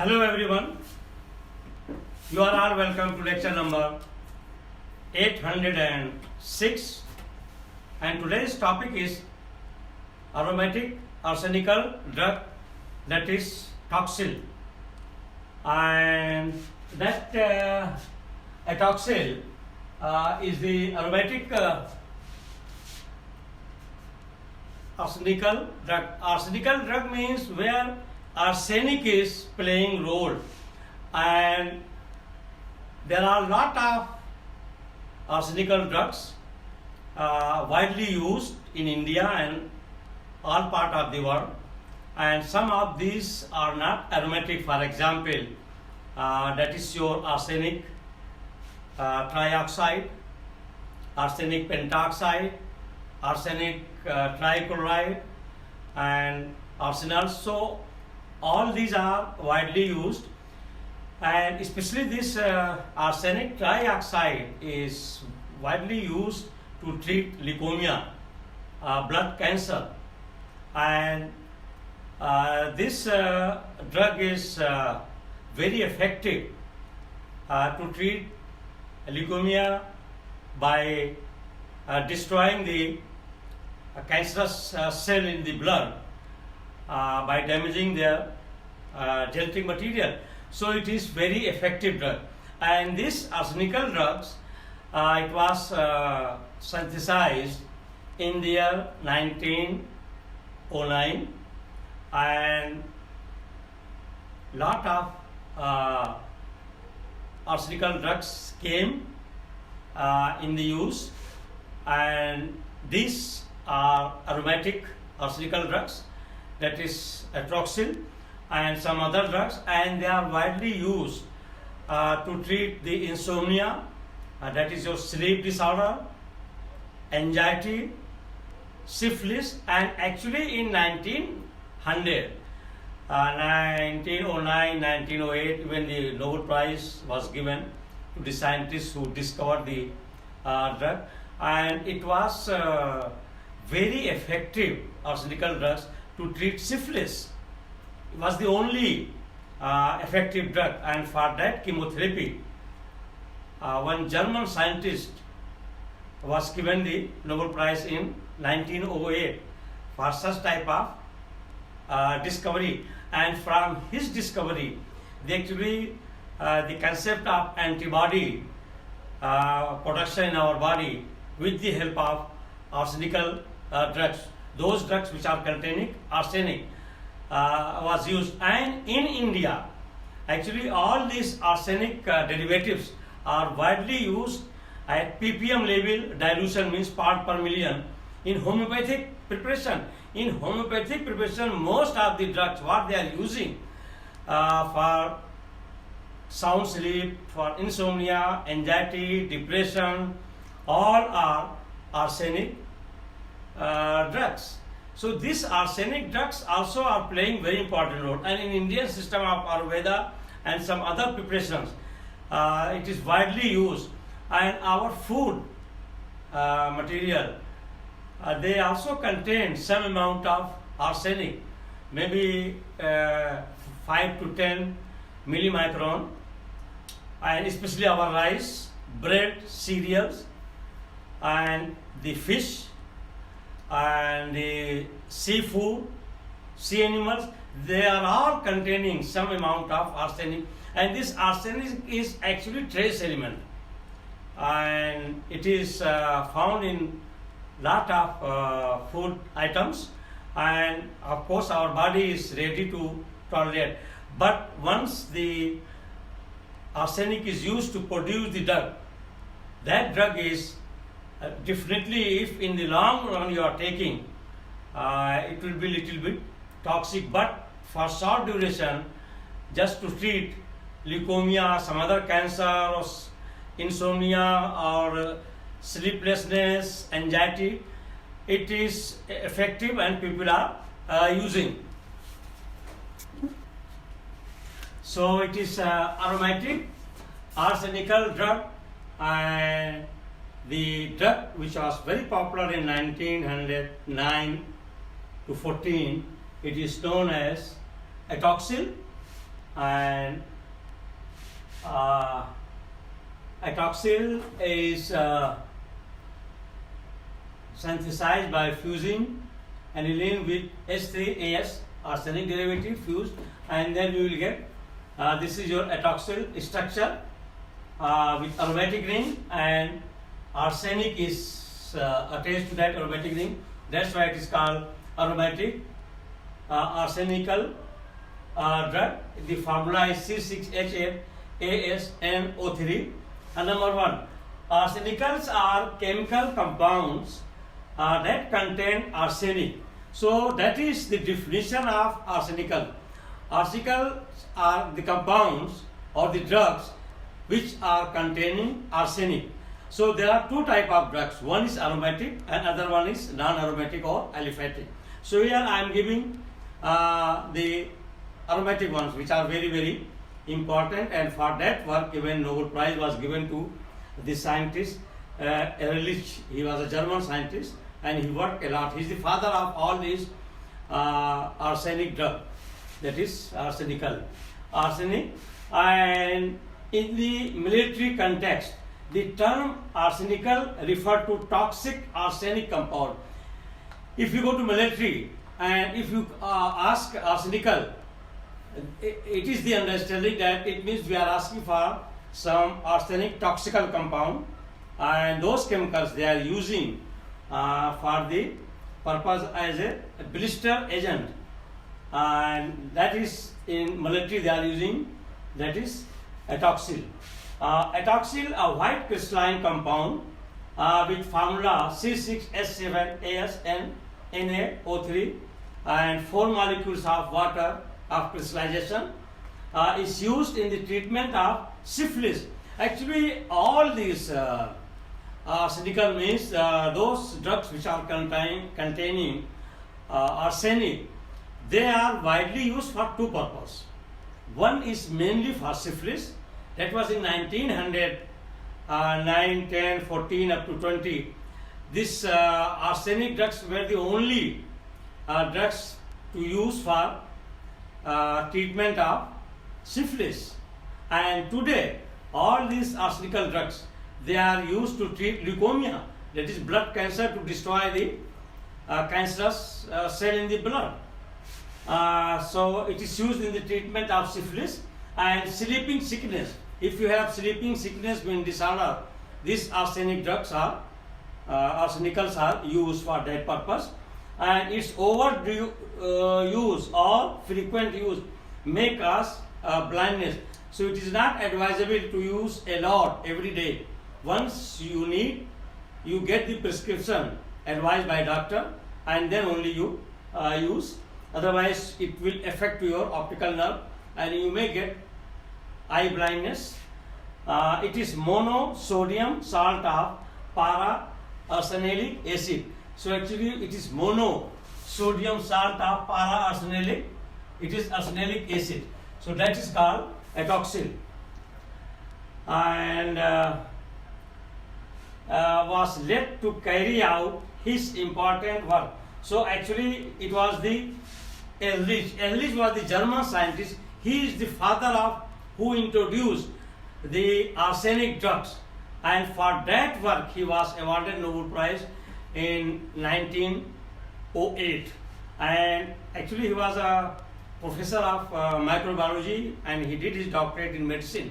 Hello everyone, you are all welcome to lecture number 806 and today's topic is aromatic arsenical drug, that is toxyl. And that atoxyl is the aromatic arsenical drug. Arsenical drug means where arsenic is playing role, and there are a lot of arsenical drugs widely used in India and all part of the world, and some of these are not aromatic. For example, that is your arsenic trioxide, arsenic pentoxide, arsenic trichloride, and arsenal. So all these are widely used, and especially this arsenic trioxide is widely used to treat leukemia, blood cancer, and this drug is very effective to treat leukemia by destroying the cancerous cell in the blood by damaging their genetic material. So it is very effective drug. And this arsenical drugs, it was synthesized in the year 1909, and lot of arsenical drugs came in the use, and these are aromatic arsenical drugs, that is atoxyl and some other drugs, and they are widely used to treat the insomnia, that is your sleep disorder, anxiety, syphilis. And actually in 1900, 1909, 1908, when the Nobel Prize was given to the scientists who discovered the drug, and it was very effective arsenical drugs to treat syphilis. It was the only effective drug, and for that chemotherapy, one German scientist was given the Nobel Prize in 1908 for such type of discovery. And from his discovery, the concept of antibody production in our body with the help of arsenical drugs, those drugs which are containing arsenic, was used. And in India, actually all these arsenic derivatives are widely used at ppm level dilution, means part per million, in homeopathic preparation. In homeopathic preparation, most of the drugs what they are using for sound sleep, for insomnia, anxiety, depression, all are arsenic drugs. So these arsenic drugs also are playing very important role, and in Indian system of Ayurveda and some other preparations, it is widely used. And our food material, they also contain some amount of arsenic, maybe 5 to 10 millimicron, and especially our rice, bread, cereals, and the fish, and the seafood, sea animals, they are all containing some amount of arsenic. And this arsenic is actually trace element, and it is found in lot of food items, and of course our body is ready to tolerate. But once the arsenic is used to produce the drug, that drug is definitely, if in the long run you are taking, it will be little bit toxic. But for short duration, just to treat leukemia, some other cancer, or insomnia, or sleeplessness, anxiety, it is effective and people are using. So it is aromatic arsenical drug, and the drug which was very popular in 1909 to 14, it is known as atoxyl and uh, atoxyl is synthesized by fusing aniline with H3AS arsenic derivative fused, and then we will get this is your atoxyl structure with aromatic ring, and arsenic is attached to that aromatic ring. That's why it is called aromatic arsenical drug. The formula is C6H8ASNO3. And number 1, arsenicals are chemical compounds that contain arsenic. So that is the definition of arsenical. Arsenicals are the compounds or the drugs which are containing arsenic. So there are two types of drugs. One is aromatic and other one is non-aromatic or aliphatic. So here I am giving the aromatic ones, which are very, very important, and for that work even Nobel Prize was given to the scientist Ehrlich. He was a German scientist and he worked a lot. He is the father of all these arsenic drugs, that is arsenical. Arsenic, and in the military context, the term arsenical refer to toxic arsenic compound. If you go to military and if you ask arsenical, it is the understanding that it means we are asking for some arsenic toxical compound, and those chemicals they are using for the purpose as a blister agent, and that is in military they are using, that is atoxyl. Atoxyl, a white crystalline compound with formula C6H7ASNNaO3 and 4 molecules of water of crystallization, is used in the treatment of syphilis. Actually, all these arsenical means those drugs which are containing arsenic, they are widely used for two purposes. One is mainly for syphilis, that was in 1900, 9, 10, 14 up to 20. These arsenic drugs were the only drugs to use for treatment of syphilis, and today all these arsenical drugs they are used to treat leukemia, that is blood cancer, to destroy the cancerous cell in the blood. So it is used in the treatment of syphilis and sleeping sickness. If you have sleeping sickness when disorder, these arsenic drugs are arsenicals are used for that purpose, and its overdue use or frequent use make us blindness. So it is not advisable to use a lot every day. Once you need, you get the prescription advised by doctor, and then only you use. Otherwise it will affect your optical nerve and you may get eye blindness. It is monosodium salt of para-arsenic acid. So actually it is monosodium salt of para-arsenic. It is arsenic acid. So that is called atoxyl, and was led to carry out his important work. So actually it was the Ehrlich. Ehrlich was the German scientist. He is the father of who introduced the arsenic drugs, and for that work he was awarded Nobel Prize in 1908. And actually he was a professor of microbiology, and he did his doctorate in medicine,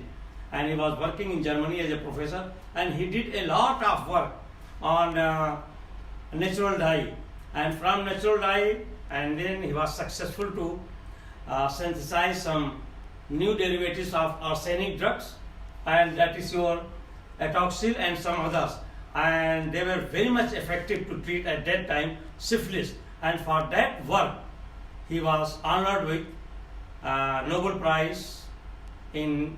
and he was working in Germany as a professor, and he did a lot of work on natural dye, and from natural dye, and then he was successful to synthesize some new derivatives of arsenic drugs, and that is your atoxyl and some others, and they were very much effective to treat at that time syphilis, and for that work he was honored with Nobel Prize in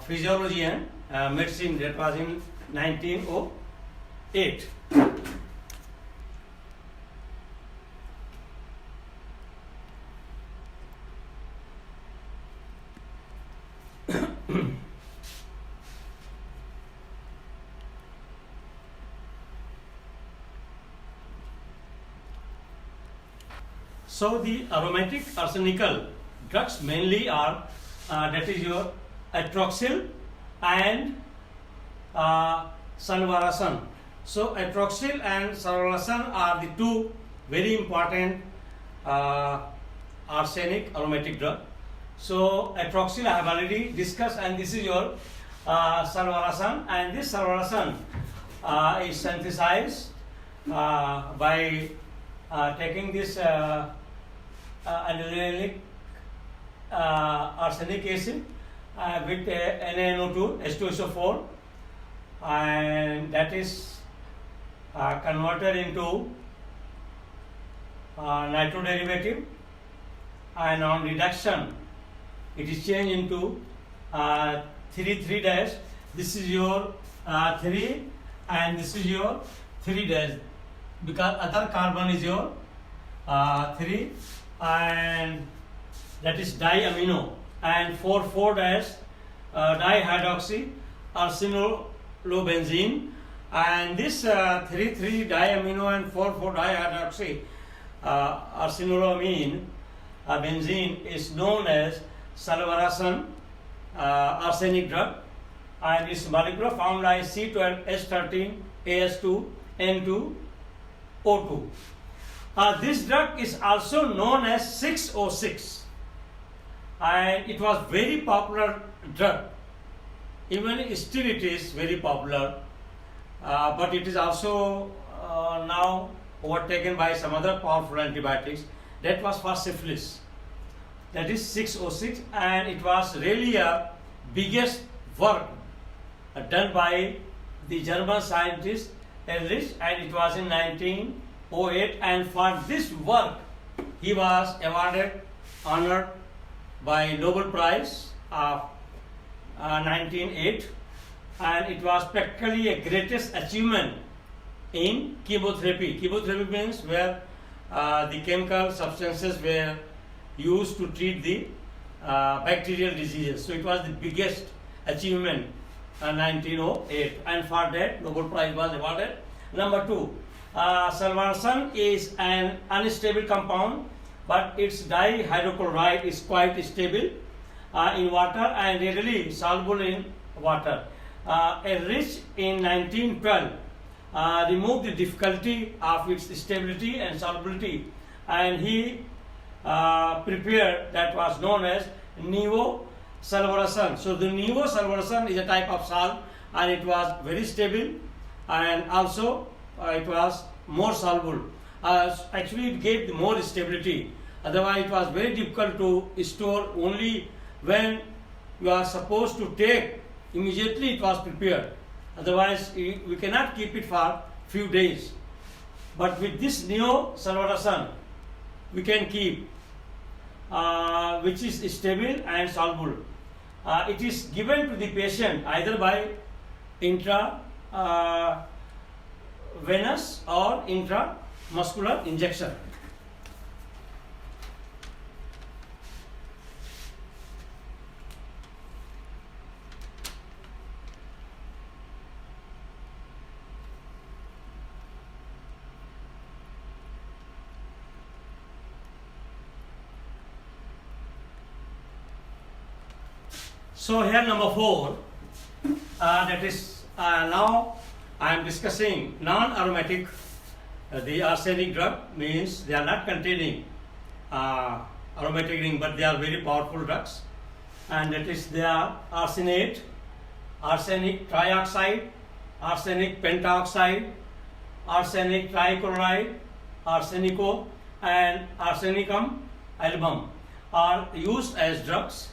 Physiology and Medicine. That was in 1908. So the aromatic arsenical drugs mainly are that is your atroxyl and salvarasan. So atroxyl and salvarasan are the two very important arsenic aromatic drug. So atroxyl I have already discussed, and this is your salvarasan, and this salvarasan is synthesized by taking this allylic arsenic acid with NaNO2 H2SO4, and that is converted into nitro derivative, and on reduction it is changed into 3 dash. This is your 3 and this is your 3 dash, because other carbon is your 3, and that is diamino, and 4 dash dihydroxy arsenolobenzene, and this 3 diamino and 4 dihydroxy arsenolomine benzene is known as salvarasan arsenic drug, and its molecular formula is C12H13AS2N2O2. This drug is also known as 606, and it was very popular drug. Even still it is very popular, but it is also now overtaken by some other powerful antibiotics. That was for syphilis. That is 606, and it was really a biggest work done by the German scientist Ehrlich, and it was in 1908, and for this work he was honored by Nobel Prize of 1908, and it was practically a greatest achievement in chemotherapy. Chemotherapy means where the chemical substances were used to treat the bacterial diseases. So it was the biggest achievement 1908, and for that Nobel Prize was awarded. Number 2, salvarasan is an unstable compound, but its dihydrochloride is quite stable in water and readily soluble in water. Ehrlich in 1912 removed the difficulty of its stability and solubility, and he prepared that was known as neosalvarasan. So the neosalvarasan is a type of salt, and it was very stable, and also it was more soluble. Actually it gave more stability. Otherwise it was very difficult to store. Only when you are supposed to take, immediately it was prepared. Otherwise we cannot keep it for few days. But with this neosalvarasan we can keep, which is stable and soluble. It is given to the patient either by intravenous or intramuscular injection. So here number 4, that is now I am discussing non-aromatic. The arsenic drug means they are not containing aromatic ring, but they are very powerful drugs, and that is they are arsenate, arsenic trioxide, arsenic pentoxide, arsenic trichloride, arsenico, and arsenicum album are used as drugs.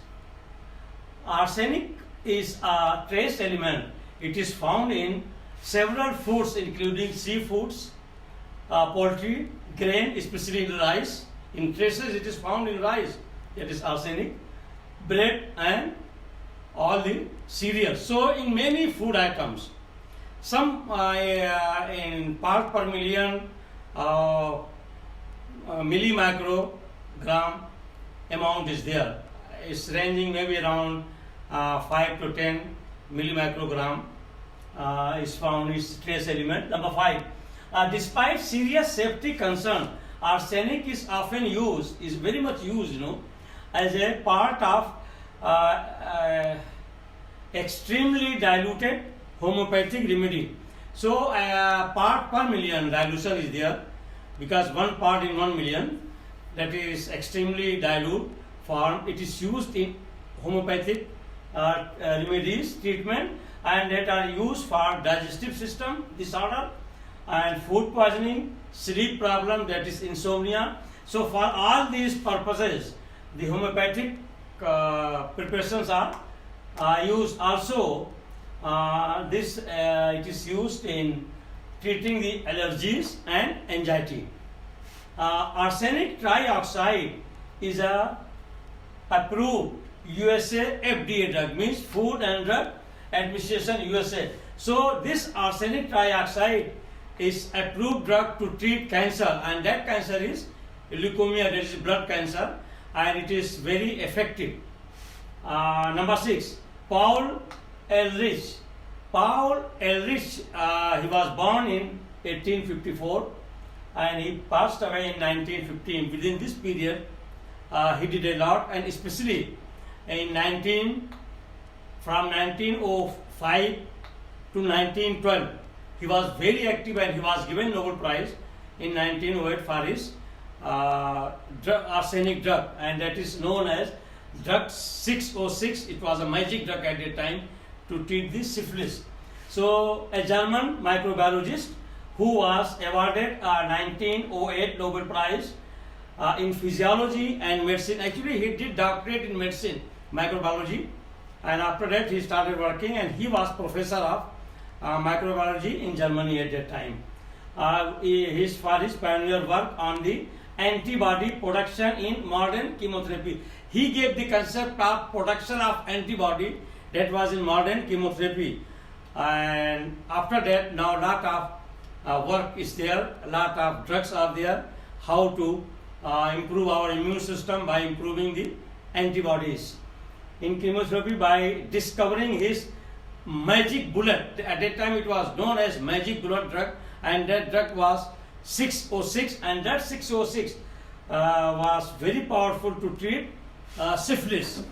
Arsenic is a trace element. It is found in several foods including seafoods, poultry, grain, especially in rice. In traces it is found in rice, that is arsenic, bread, and all the cereals. So in many food items, some in part per million millimicrogram amount is there. It's ranging maybe around 5 to 10 millimicrogram is found is trace element. Number 5, despite serious safety concern, arsenic is often used, is very much used, as a part of extremely diluted homeopathic remedy. So part per million dilution is there, because 1 part in 1 million, that is extremely dilute form. It is used in homeopathic remedies treatment, and that are used for digestive system disorder and food poisoning, sleep problem, that is insomnia. So for all these purposes, the homeopathic preparations are used. Also it is used in treating the allergies and anxiety. Arsenic trioxide is a approved USA FDA drug, means Food and Drug Administration USA. So this arsenic trioxide is approved drug to treat cancer, and that cancer is leukemia, that is blood cancer, and it is very effective. Number 6, Paul Ehrlich. Paul Ehrlich, he was born in 1854 and he passed away in 1915. Within this period, he did a lot, and especially from 1905 to 1912, he was very active, and he was given Nobel Prize in 1908 for his arsenic drug, and that is known as drug 606. It was a magic drug at that time to treat the syphilis. So a German microbiologist who was awarded a 1908 Nobel Prize in physiology and medicine. Actually, he did doctorate in medicine, microbiology, and after that he started working, and he was professor of microbiology in Germany at that time. For his pioneer work on the antibody production in modern chemotherapy. He gave the concept of production of antibody that was in modern chemotherapy, and after that now lot of work is there, a lot of drugs are there, how to improve our immune system by improving the antibodies in chemotherapy by discovering his magic bullet. At that time it was known as magic bullet drug, and that drug was 606, and that 606 was very powerful to treat syphilis.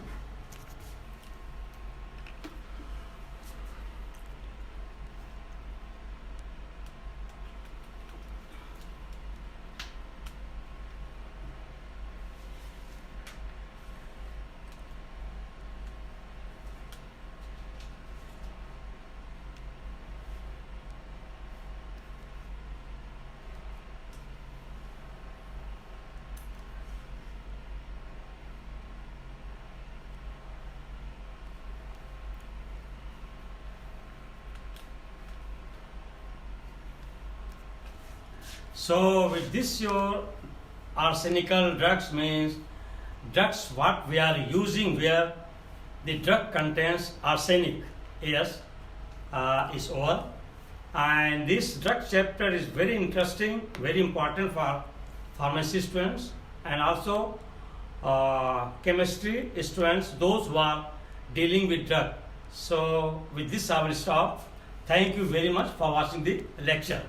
So with this, your arsenical drugs means drugs what we are using where the drug contains arsenic, yes, is over. And this drug chapter is very interesting, very important for pharmacy students and also chemistry students, those who are dealing with drug. So with this I will stop. Thank you very much for watching the lecture.